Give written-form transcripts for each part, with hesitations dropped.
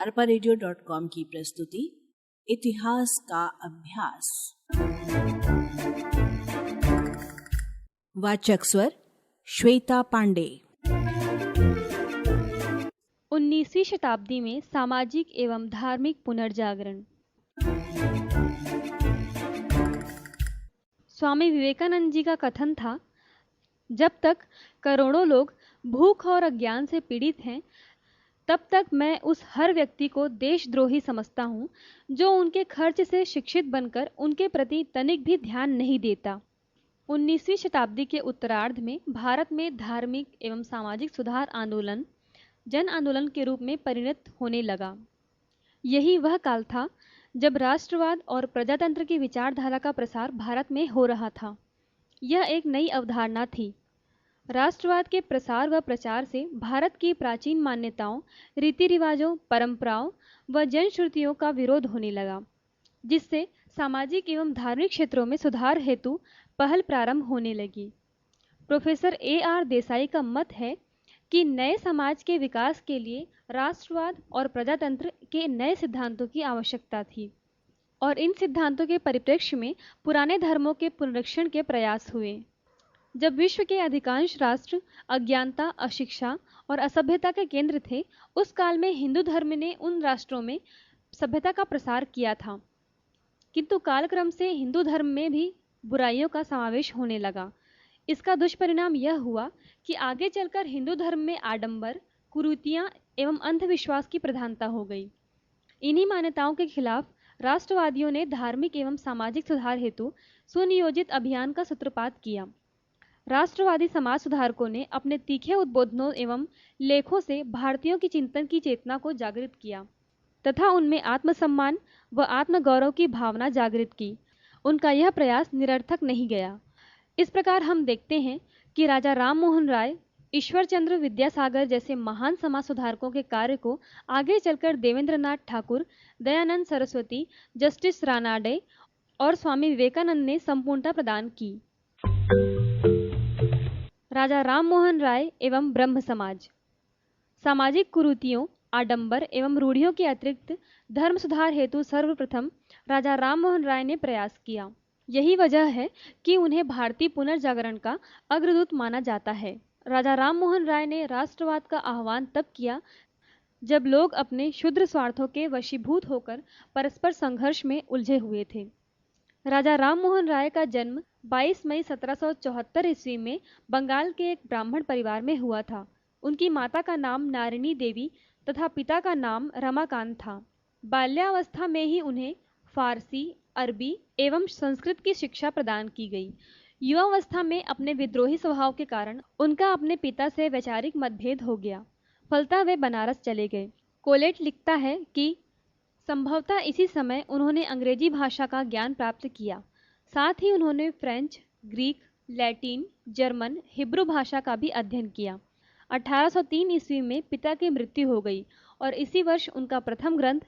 arparadio.com की प्रस्तुति इतिहास का अभ्यास। वाचक स्वर श्वेता पांडे। 19वीं शताब्दी में सामाजिक एवं धार्मिक पुनर्जागरण। स्वामी विवेकानंद जी का कथन था, जब तक करोड़ों लोग भूख और अज्ञान से पीड़ित हैं, तब तक मैं उस हर व्यक्ति को देशद्रोही समझता हूँ जो उनके खर्च से शिक्षित बनकर उनके प्रति तनिक भी ध्यान नहीं देता। 19वीं शताब्दी के उत्तरार्ध में भारत में धार्मिक एवं सामाजिक सुधार आंदोलन जन आंदोलन के रूप में परिणत होने लगा। यही वह काल था जब राष्ट्रवाद और प्रजातंत्र की विचारधारा का प्रसार भारत में हो रहा था। यह एक नई अवधारणा थी। राष्ट्रवाद के प्रसार व प्रचार से भारत की प्राचीन मान्यताओं, रीति रिवाजों, परंपराओं व जनश्रुतियों का विरोध होने लगा, जिससे सामाजिक एवं धार्मिक क्षेत्रों में सुधार हेतु पहल प्रारंभ होने लगी। Professor A.R. देसाई का मत है कि नए समाज के विकास के लिए राष्ट्रवाद और प्रजातंत्र के नए सिद्धांतों की आवश्यकता थी और इन सिद्धांतों के परिप्रेक्ष्य में पुराने धर्मों के पुनरीक्षण के प्रयास हुए। जब विश्व के अधिकांश राष्ट्र अज्ञानता, अशिक्षा और असभ्यता के केंद्र थे, उस काल में हिंदू धर्म ने उन राष्ट्रों में सभ्यता का प्रसार किया था, किंतु कालक्रम से हिंदू धर्म में भी बुराइयों का समावेश होने लगा। इसका दुष्परिणाम यह हुआ कि आगे चलकर हिंदू धर्म में आडंबर, कुरीतियाँ एवं अंधविश्वास की प्रधानता हो गई। इन्हीं मान्यताओं के खिलाफ राष्ट्रवादियों ने धार्मिक एवं सामाजिक सुधार हेतु सुनियोजित अभियान का सूत्रपात किया। राष्ट्रवादी समाज सुधारकों ने अपने तीखे उद्बोधनों एवं लेखों से भारतीयों की चिंतन की चेतना को जागृत किया तथा उनमें आत्मसम्मान व आत्मगौरव की भावना जागृत की। उनका यह प्रयास निरर्थक नहीं गया। इस प्रकार हम देखते हैं कि राजा राम मोहन राय, ईश्वरचंद्र विद्यासागर जैसे महान समाज सुधारकों के कार्य को आगे चलकर देवेंद्रनाथ ठाकुर, दयानंद सरस्वती, जस्टिस रानाडे और स्वामी विवेकानंद ने संपूर्णता प्रदान की। राजा राम मोहन राय एवं ब्रह्म समाज। सामाजिक कुरीतियों, आडंबर एवं रूढ़ियों के अतिरिक्त धर्म सुधार हेतु सर्वप्रथम राजा राम मोहन राय ने प्रयास किया। यही वजह है कि उन्हें भारतीय पुनर्जागरण का अग्रदूत माना जाता है। राजा राम मोहन राय ने राष्ट्रवाद का आह्वान तब किया जब लोग अपने क्षुद्र स्वार्थों के वशीभूत होकर परस्पर संघर्ष में उलझे हुए थे। राजा राम मोहन राय का जन्म 22 मई 1774 ईस्वी में बंगाल के एक ब्राह्मण परिवार में हुआ था। उनकी माता का नाम नारिणी देवी तथा पिता का नाम रमाकांत था। बाल्यावस्था में ही उन्हें फारसी, अरबी एवं संस्कृत की शिक्षा प्रदान की गई। युवावस्था में अपने विद्रोही स्वभाव के कारण उनका अपने पिता से वैचारिक मतभेद हो गया। फलतः वे बनारस चले गए। कोलेट लिखता है कि संभवतः इसी समय उन्होंने अंग्रेजी भाषा का ज्ञान प्राप्त किया। साथ ही उन्होंने French, Greek, Latin, German, Hebrew भाषा का भी अध्ययन किया। 1803 ईस्वी में पिता की मृत्यु हो गई और इसी वर्ष उनका प्रथम ग्रंथ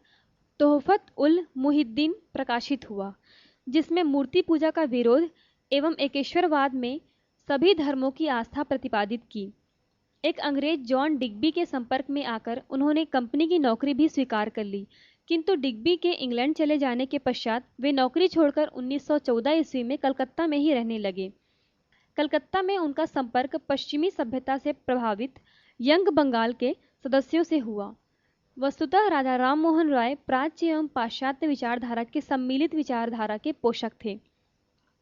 तोहफत उल मुहिद्दीन प्रकाशित हुआ, जिसमें मूर्ति पूजा का विरोध एवं एकेश्वरवाद में सभी धर्मों की आस्था प्रतिपादित की। एक अंग्रेज जॉन डिग्बी के संपर्क में आकर उन्होंने कंपनी की नौकरी भी स्वीकार कर ली, किंतु डिग्बी के इंग्लैंड चले जाने के पश्चात वे नौकरी छोड़कर 1914 ईस्वी में कलकत्ता में ही रहने लगे। कलकत्ता में उनका संपर्क पश्चिमी सभ्यता से प्रभावित यंग बंगाल के सदस्यों से हुआ। वस्तुतः राजा राम मोहन राय प्राच्य एवं पाश्चात्य विचारधारा के सम्मिलित विचारधारा के पोषक थे।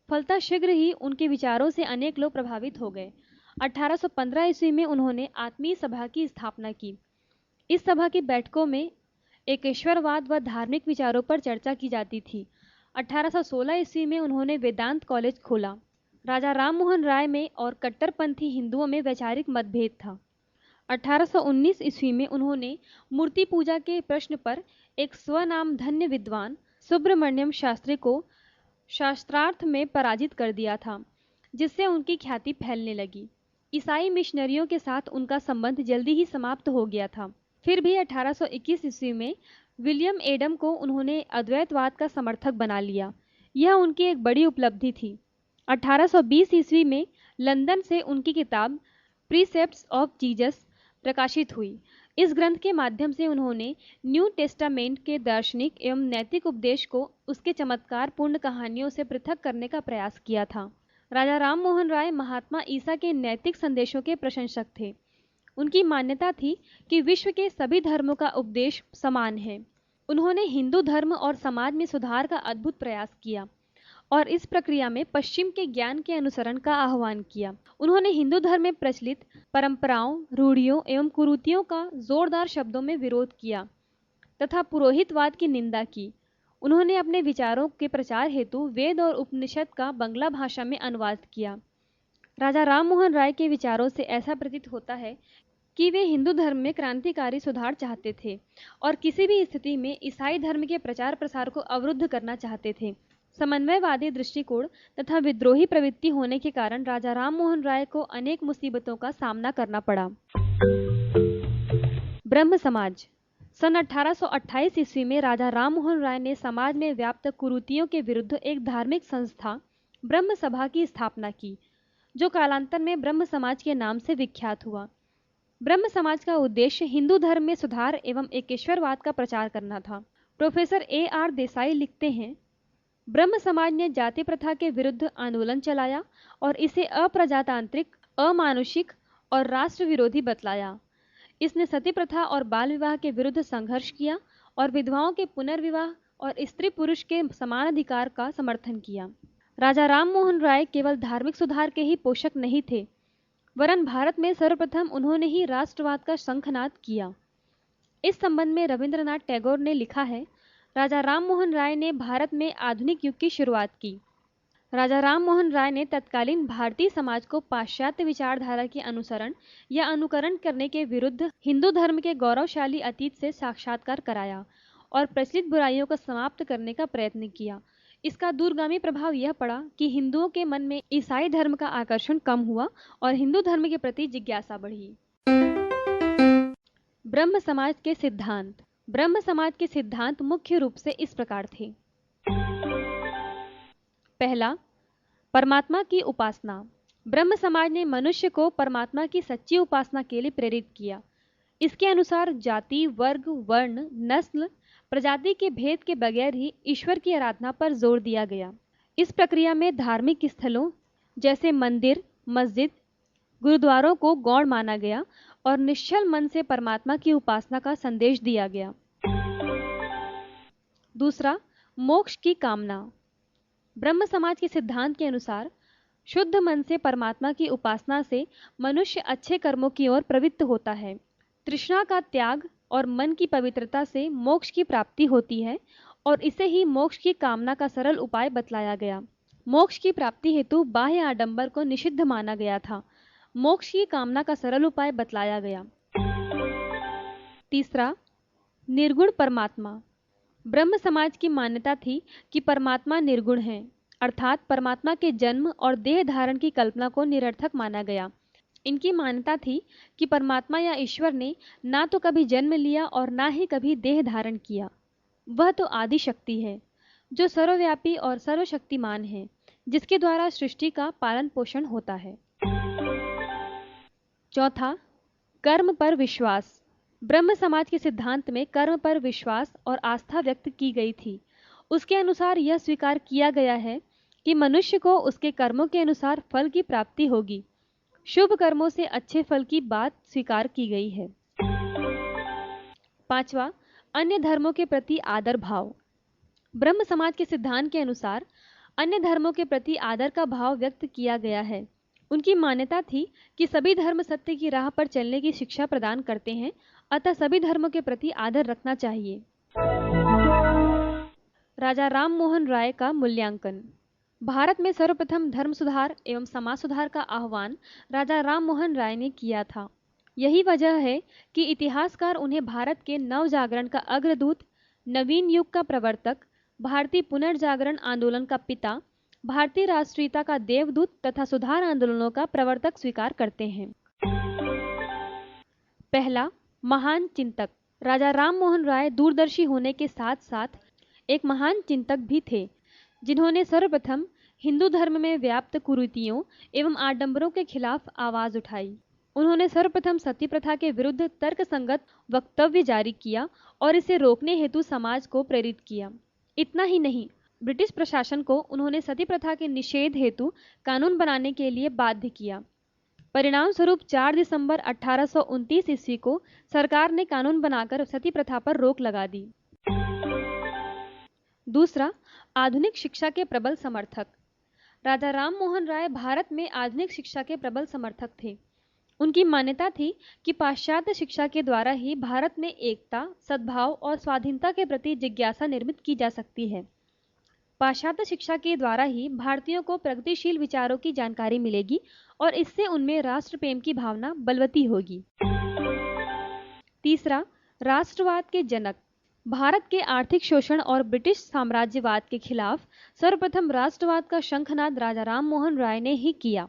फलतः शीघ्र ही उनके विचारों से अनेक लोग प्रभावित हो गए। 1815 ईस्वी में उन्होंने आत्मीय सभा की स्थापना की। इस सभा की बैठकों में एकेश्वरवाद व धार्मिक विचारों पर चर्चा की जाती थी। 1816 ईस्वी में उन्होंने वेदांत कॉलेज खोला। राजा राम मोहन राय में और कट्टरपंथी हिंदुओं में वैचारिक मतभेद था। 1819 ईस्वी में उन्होंने मूर्ति पूजा के प्रश्न पर एक स्वनाम धन्य विद्वान सुब्रमण्यम शास्त्री को शास्त्रार्थ में पराजित कर दिया था, जिससे उनकी ख्याति फैलने लगी। ईसाई मिशनरियों के साथ उनका संबंध जल्दी ही समाप्त हो गया था। फिर भी 1821 ईस्वी में विलियम एडम को उन्होंने अद्वैतवाद का समर्थक बना लिया। यह उनकी एक बड़ी उपलब्धि थी। 1820 ईस्वी में लंदन से उनकी किताब प्रीसेप्ट्स ऑफ जीसस प्रकाशित हुई। इस ग्रंथ के माध्यम से उन्होंने न्यू टेस्टामेंट के दार्शनिक एवं नैतिक उपदेश को उसके चमत्कारपूर्ण कहानियों से पृथक करने का प्रयास किया था। राजा राम मोहन राय महात्मा ईसा के नैतिक संदेशों के प्रशंसक थे। उनकी मान्यता थी कि विश्व के सभी धर्मों का उपदेश समान है। उन्होंने हिंदू धर्म और समाज में सुधार का अद्भुत प्रयास किया और इस प्रक्रिया में पश्चिम के ज्ञान के अनुसरण का आह्वान किया। उन्होंने हिंदू धर्म में प्रचलित परंपराओं, रूढ़ियों एवं कुरीतियों का जोरदार शब्दों में विरोध किया तथा पुरोहितवाद की निंदा की। उन्होंने अपने विचारों के प्रचार हेतु वेद और उपनिषद का बंगला भाषा में अनुवाद किया। राजा राम मोहन राय के विचारों से ऐसा प्रतीत होता है कि वे हिंदू धर्म में क्रांतिकारी सुधार चाहते थे और किसी भी स्थिति में ईसाई धर्म के प्रचार प्रसार को अवरुद्ध करना चाहते थे। समन्वयवादी दृष्टिकोण तथा विद्रोही प्रवृत्ति होने के कारण राजा राम मोहन राय को अनेक मुसीबतों का सामना करना पड़ा। ब्रह्म समाज। सन 1828 ईस्वी में राजा राम मोहन राय ने समाज में व्याप्त कुरीतियों के विरुद्ध एक धार्मिक संस्था ब्रह्म सभा की स्थापना की, जो कालांतर में ब्रह्म समाज के नाम से विख्यात हुआ। ब्रह्म समाज का उद्देश्य हिंदू धर्म में सुधार एवं एकेश्वरवाद का प्रचार करना था। Professor A.R. देसाई लिखते हैं, ब्रह्म समाज ने जाति प्रथा के विरुद्ध आंदोलन चलाया और इसे अप्रजातांत्रिक, अमानुषिक और राष्ट्र विरोधी बतलाया। इसने सती प्रथा और बाल विवाह के विरुद्ध संघर्ष किया और विधवाओं के पुनर्विवाह और स्त्री पुरुष के समान अधिकार का समर्थन किया। राजा राम मोहन राय केवल धार्मिक सुधार के ही पोषक नहीं थे, वरन भारत में सर्वप्रथम उन्होंने ही राष्ट्रवाद का शंखनाद किया। इस संबंध में रविंद्रनाथ टैगोर ने लिखा है, राजा राम मोहन राय ने भारत में आधुनिक युग की शुरुआत की। राजा राम मोहन राय ने तत्कालीन भारतीय समाज को पाश्चात्य विचारधारा के अनुसरण या अनुकरण करने के विरुद्ध हिंदू धर्म के गौरवशाली अतीत से साक्षात्कार कराया और प्रचलित बुराइयों को समाप्त करने का प्रयत्न किया। इसका दूरगामी प्रभाव यह पड़ा कि हिंदुओं के मन में ईसाई धर्म का आकर्षण कम हुआ और हिंदू धर्म के प्रति जिज्ञासा बढ़ी। ब्रह्म समाज के सिद्धांत। ब्रह्म समाज के सिद्धांत मुख्य रूप से इस प्रकार थे। पहला, परमात्मा की उपासना। ब्रह्म समाज ने मनुष्य को परमात्मा की सच्ची उपासना के लिए प्रेरित किया। इसके अनुसार जाति, वर्ग, वर्ण, नस्ल, प्रजाति के भेद के बगैर ही ईश्वर की आराधना पर जोर दिया गया। इस प्रक्रिया में धार्मिक स्थलों जैसे मंदिर, मस्जिद, गुरुद्वारों को गौण माना गया और निश्चल मन से परमात्मा की उपासना का संदेश दिया गया। दूसरा, मोक्ष की कामना। ब्रह्म समाज के सिद्धांत के अनुसार शुद्ध मन से परमात्मा की उपासना से मनुष्य अच्छे कर्मों की ओर प्रवृत्त होता है। तृष्णा का त्याग और मन की पवित्रता से मोक्ष की प्राप्ति होती है और इसे ही मोक्ष की कामना का सरल उपाय बतलाया गया। मोक्ष की प्राप्ति हेतु बाह्य आडंबर को निषिद्ध माना गया था। मोक्ष की कामना का सरल उपाय बतलाया गया। तीसरा, निर्गुण परमात्मा। ब्रह्म समाज की मान्यता थी कि परमात्मा निर्गुण है, अर्थात परमात्मा के जन्म और देह धारण की कल्पना को निरर्थक माना गया। इनकी मान्यता थी कि परमात्मा या ईश्वर ने ना तो कभी जन्म लिया और ना ही कभी देह धारण किया। वह तो आदि शक्ति है जो सर्वव्यापी और सर्वशक्तिमान है, जिसके द्वारा सृष्टि का पालन पोषण होता है। चौथा, कर्म पर विश्वास। ब्रह्म समाज के सिद्धांत में कर्म पर विश्वास और आस्था व्यक्त की गई थी। उसके अनुसार यह स्वीकार किया गया है कि मनुष्य को उसके कर्मों के अनुसार फल की प्राप्ति होगी। शुभ कर्मों से अच्छे फल की बात स्वीकार की गई है। पांचवा, अन्य धर्मों के प्रति आदर भाव। ब्रह्म समाज के सिद्धांत के अनुसार अन्य धर्मों के प्रति आदर का भाव व्यक्त किया गया है। उनकी मान्यता थी कि सभी धर्म सत्य की राह पर चलने की शिक्षा प्रदान करते हैं, अतः सभी धर्मों के प्रति आदर रखना चाहिए। राजा राम मोहन राय का मूल्यांकन। भारत में सर्वप्रथम धर्म सुधार एवं समाज सुधार का आह्वान राजा राम मोहन राय ने किया था। यही वजह है कि इतिहासकार उन्हें भारत के नव जागरण का अग्रदूत, नवीन युग का प्रवर्तक, भारतीय पुनर्जागरण आंदोलन का पिता, भारतीय राष्ट्रीयता का देवदूत तथा सुधार आंदोलनों का प्रवर्तक स्वीकार करते हैं। पहला, महान चिंतक। राजा राम मोहन राय दूरदर्शी होने के साथ साथ एक महान चिंतक भी थे, जिन्होंने सर्वप्रथम हिंदू धर्म में व्याप्त कुरीतियों एवं आडंबरों के खिलाफ आवाज उठाई। उन्होंने सर्वप्रथम सती प्रथा के विरुद्ध तर्कसंगत वक्तव्य जारी किया और इसे रोकने हेतु समाज को प्रेरित किया। इतना ही नहीं, ब्रिटिश प्रशासन को उन्होंने सती प्रथा के निषेध हेतु कानून बनाने के लिए बाध्य किया। परिणाम स्वरूप 4 दिसंबर 1829 ईस्वी को सरकार ने कानून बनाकर सती प्रथा पर रोक लगा दी। दूसरा, आधुनिक शिक्षा के प्रबल समर्थक। राजा राम मोहन राय भारत में आधुनिक शिक्षा के प्रबल समर्थक थे। उनकी मान्यता थी कि पाश्चात्य शिक्षा के द्वारा ही भारत में एकता, सद्भाव और स्वाधीनता के प्रति जिज्ञासा निर्मित की जा सकती है। पाश्चात्य शिक्षा के द्वारा ही भारतीयों को प्रगतिशील विचारों की जानकारी मिलेगी और इससे उनमें राष्ट्र प्रेम की भावना बलवती होगी। तीसरा, राष्ट्रवाद के जनक। भारत के आर्थिक शोषण और ब्रिटिश साम्राज्यवाद के खिलाफ सर्वप्रथम राष्ट्रवाद का शंखनाद राजा राम मोहन राय ने ही किया।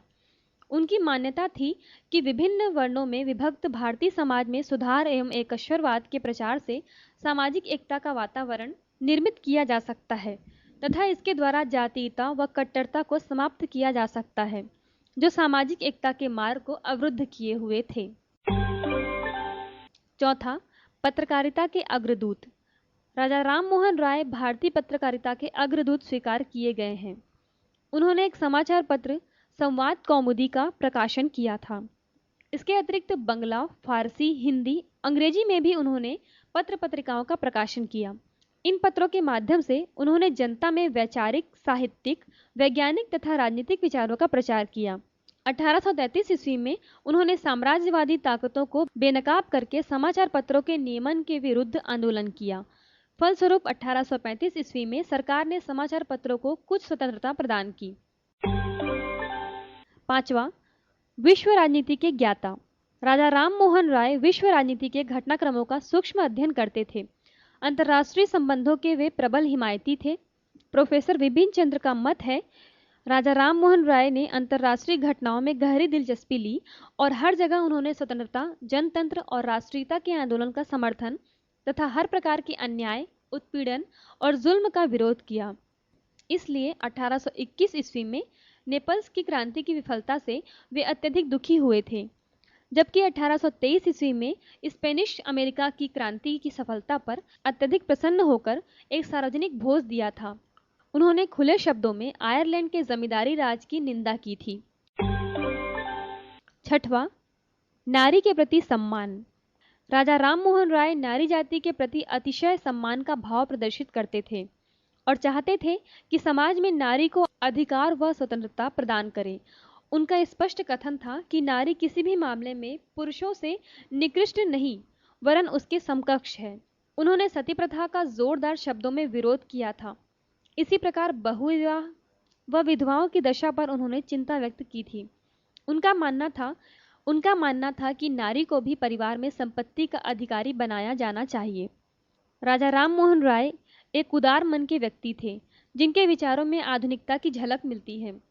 उनकी मान्यता थी कि विभिन्न वर्णों में विभक्त भारतीय समाज में सुधार एवं एकश्वरवाद के प्रचार से सामाजिक एकता का वातावरण निर्मित किया जा सकता है तथा इसके द्वारा जातीयता व कट्टरता को समाप्त किया जा सकता है, जो सामाजिक एकता के मार्ग को अवरुद्ध किए हुए थे। चौथा, पत्रकारिता के अग्रदूत। राजा राम मोहन राय भारतीय पत्रकारिता के अग्रदूत स्वीकार किए गए हैं। उन्होंने एक समाचार पत्र संवाद कौमुदी का प्रकाशन किया था। इसके अतिरिक्त बंगला, फारसी, हिंदी, अंग्रेजी में भी उन्होंने पत्र पत्रिकाओं का प्रकाशन किया। इन पत्रों के माध्यम से उन्होंने जनता में वैचारिक, साहित्यिक, वैज्ञानिक तथा राजनीतिक विचारों का प्रचार किया। 1833 ईस्वी में उन्होंने साम्राज्यवादी ताकतों को बेनकाब करके समाचार पत्रों के नियमन के विरुद्ध आंदोलन किया। फलस्वरूप 1835 ईस्वी में सरकार ने समाचार पत्रों को कुछ स्वतंत्रता प्रदान की। पांचवा, विश्व राजनीति के ज्ञाता। राजा राम मोहन राय विश्व राजनीति के घटनाक्रमों का सूक्ष्म अध्ययन करते थे। अंतर्राष्ट्रीय संबंधों के वे प्रबल हिमायती थे। प्रोफेसर विपिन चंद्र का मत है, राजा राम मोहन राय ने अंतर्राष्ट्रीय घटनाओं में गहरी दिलचस्पी ली और हर जगह उन्होंने स्वतंत्रता, जनतंत्र और राष्ट्रीयता के आंदोलन का समर्थन तथा हर प्रकार के अन्याय, उत्पीड़न और जुल्म का विरोध किया। इसलिए 1821 ईस्वी में नेपल्स की क्रांति की विफलता से वे अत्यधिक दुखी हुए थे, जबकि 1823 ईस्वी में स्पेनिश अमेरिका की क्रांति की सफलता पर अत्यधिक प्रसन्न होकर एक सार्वजनिक भोज दिया था। उन्होंने खुले शब्दों में आयरलैंड के जमींदारी राज की निंदा की थी। छठवां, नारी के प्रति सम्मान। राजा राम मोहन राय नारी जाति के प्रति अतिशय सम्मान का भाव प्रदर्शित करते थे और चाहते थे कि समाज में नारी को अधिकार व स्वतंत्रता प्रदान करें। उनका स्पष्ट कथन था कि नारी किसी भी मामले में पुरुषों से निकृष्ट नहीं वरन उसके समकक्ष है। उन्होंने सती प्रथा का जोरदार शब्दों में विरोध किया था। इसी प्रकार बहुविवाह व विधवाओं की दशा पर उन्होंने चिंता व्यक्त की थी। उनका मानना था कि नारी को भी परिवार में संपत्ति का अधिकारी बनाया जाना चाहिए। राजा राम मोहन राय एक उदार मन के व्यक्ति थे, जिनके विचारों में आधुनिकता की झलक मिलती है।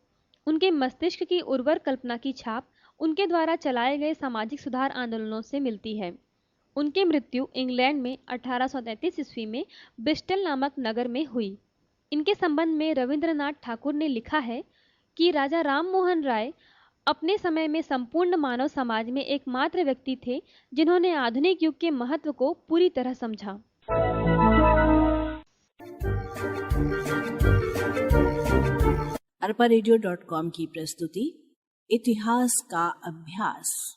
उनके मस्तिष्क की उर्वर कल्पना की छाप उनके द्वारा चलाए गए सामाजिक सुधार आंदोलनों से मिलती है। उनकी मृत्यु इंग्लैंड में 1833 ईस्वी में ब्रिस्टल नामक नगर में हुई। इनके संबंध में रविंद्रनाथ ठाकुर ने लिखा है कि राजा राम मोहन राय अपने समय में संपूर्ण मानव समाज में एकमात्र व्यक्ति थे जिन्होंने आधुनिक युग के महत्व को पूरी तरह समझा। arparedio.com की प्रस्तुति इतिहास का अभ्यास।